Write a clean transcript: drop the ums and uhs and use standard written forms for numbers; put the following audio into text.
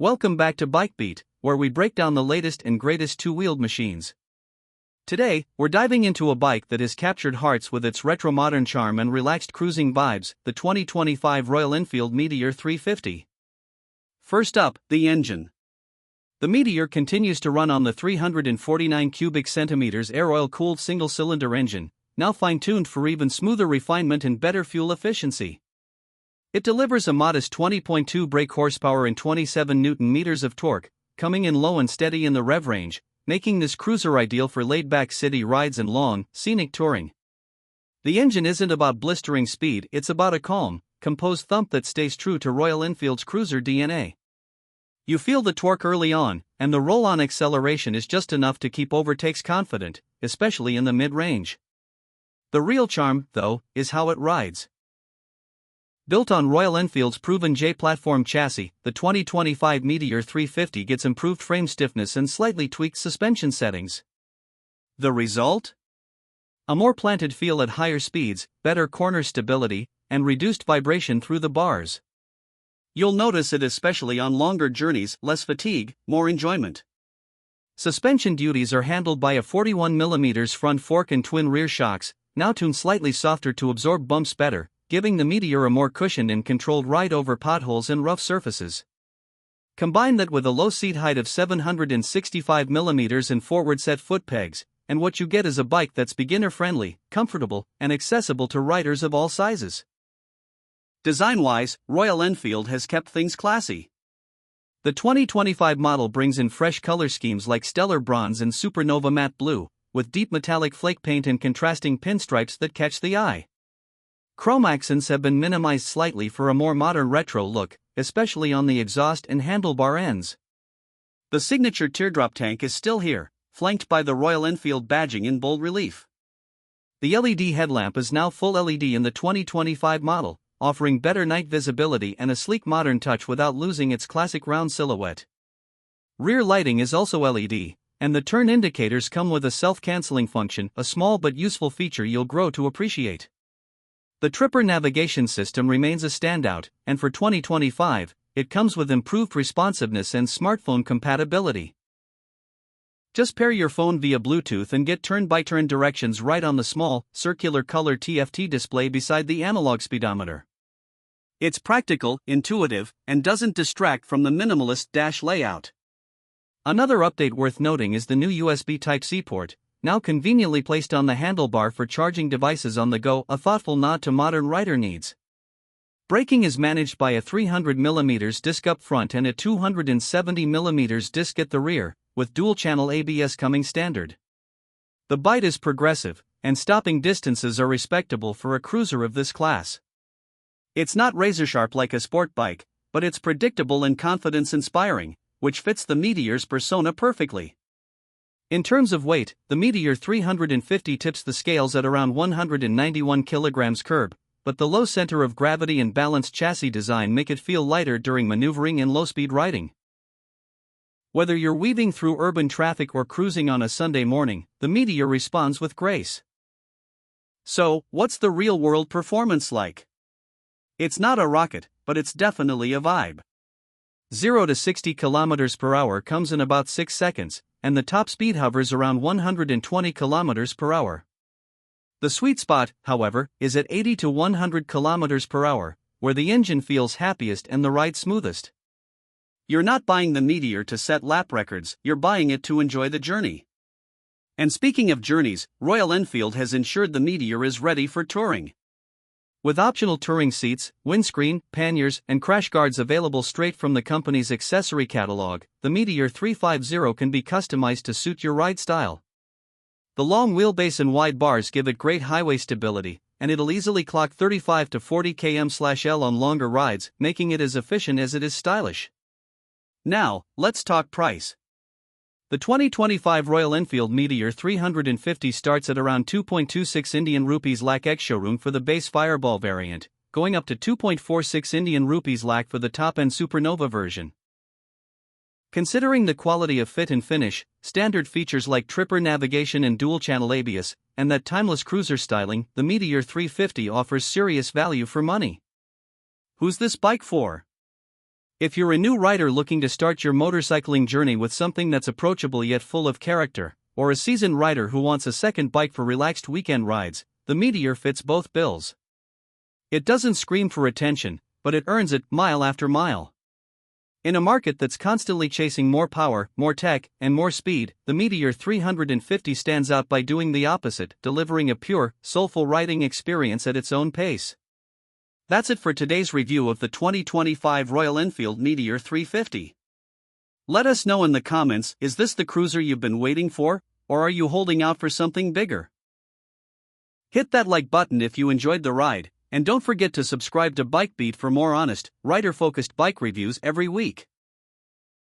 Welcome back to BikeBeat, where we break down the latest and greatest two-wheeled machines. Today, we're diving into a bike that has captured hearts with its retro-modern charm and relaxed cruising vibes, the 2025 Royal Enfield Meteor 350. First up, the engine. The Meteor continues to run on the 349 cubic centimeters air oil-cooled single-cylinder engine, now fine-tuned for even smoother refinement and better fuel efficiency. It delivers a modest 20.2 brake horsepower and 27 Nm of torque, coming in low and steady in the rev range, making this cruiser ideal for laid-back city rides and long, scenic touring. The engine isn't about blistering speed, it's about a calm, composed thump that stays true to Royal Enfield's cruiser DNA. You feel the torque early on, and the roll-on acceleration is just enough to keep overtakes confident, especially in the mid-range. The real charm, though, is how it rides. Built on Royal Enfield's proven J-platform chassis, the 2025 Meteor 350 gets improved frame stiffness and slightly tweaked suspension settings. The result? A more planted feel at higher speeds, better corner stability, and reduced vibration through the bars. You'll notice it especially on longer journeys, less fatigue, more enjoyment. Suspension duties are handled by a 41mm front fork and twin rear shocks, now tuned slightly softer to absorb bumps better, giving the Meteor a more cushioned and controlled ride over potholes and rough surfaces. Combine that with a low seat height of 765mm and forward-set foot pegs, and what you get is a bike that's beginner-friendly, comfortable, and accessible to riders of all sizes. Design-wise, Royal Enfield has kept things classy. The 2025 model brings in fresh color schemes like stellar bronze and supernova matte blue, with deep metallic flake paint and contrasting pinstripes that catch the eye. Chrome accents have been minimized slightly for a more modern retro look, especially on the exhaust and handlebar ends. The signature teardrop tank is still here, flanked by the Royal Enfield badging in bold relief. The LED headlamp is now full LED in the 2025 model, offering better night visibility and a sleek modern touch without losing its classic round silhouette. Rear lighting is also LED, and the turn indicators come with a self-canceling function, a small but useful feature you'll grow to appreciate. The Tripper navigation system remains a standout, and for 2025, it comes with improved responsiveness and smartphone compatibility. Just pair your phone via Bluetooth and get turn-by-turn directions right on the small, circular color TFT display beside the analog speedometer. It's practical, intuitive, and doesn't distract from the minimalist dash layout. Another update worth noting is the new USB Type-C port, now conveniently placed on the handlebar for charging devices on the go, a thoughtful nod to modern rider needs. Braking is managed by a 300mm disc up front and a 270mm disc at the rear, with dual-channel ABS coming standard. The bite is progressive, and stopping distances are respectable for a cruiser of this class. It's not razor-sharp like a sport bike, but it's predictable and confidence-inspiring, which fits the Meteor's persona perfectly. In terms of weight, the Meteor 350 tips the scales at around 191 kg curb, but the low center of gravity and balanced chassis design make it feel lighter during maneuvering and low-speed riding. Whether you're weaving through urban traffic or cruising on a Sunday morning, the Meteor responds with grace. So, what's the real-world performance like? It's not a rocket, but it's definitely a vibe. 0 to 60 km per hour comes in about 6 seconds, and the top speed hovers around 120 km per hour. The sweet spot, however, is at 80 to 100 km per hour, where the engine feels happiest and the ride smoothest. You're not buying the Meteor to set lap records, you're buying it to enjoy the journey. And speaking of journeys, Royal Enfield has ensured the Meteor is ready for touring. With optional touring seats, windscreen, panniers, and crash guards available straight from the company's accessory catalog, the Meteor 350 can be customized to suit your ride style. The long wheelbase and wide bars give it great highway stability, and it'll easily clock 35 to 40 km/L on longer rides, making it as efficient as it is stylish. Now, let's talk price. The 2025 Royal Enfield Meteor 350 starts at around 2.26 Indian rupees lakh ex-showroom for the base Fireball variant, going up to 2.46 Indian rupees lakh for the top-end Supernova version. Considering the quality of fit and finish, standard features like Tripper navigation and dual-channel ABS, and that timeless cruiser styling, the Meteor 350 offers serious value for money. Who's this bike for? If you're a new rider looking to start your motorcycling journey with something that's approachable yet full of character, or a seasoned rider who wants a second bike for relaxed weekend rides, the Meteor fits both bills. It doesn't scream for attention, but it earns it mile after mile. In a market that's constantly chasing more power, more tech, and more speed, the Meteor 350 stands out by doing the opposite, delivering a pure, soulful riding experience at its own pace. That's it for today's review of the 2025 Royal Enfield Meteor 350. Let us know in the comments, is this the cruiser you've been waiting for, or are you holding out for something bigger? Hit that like button if you enjoyed the ride, and don't forget to subscribe to BikeBeat for more honest, rider-focused bike reviews every week.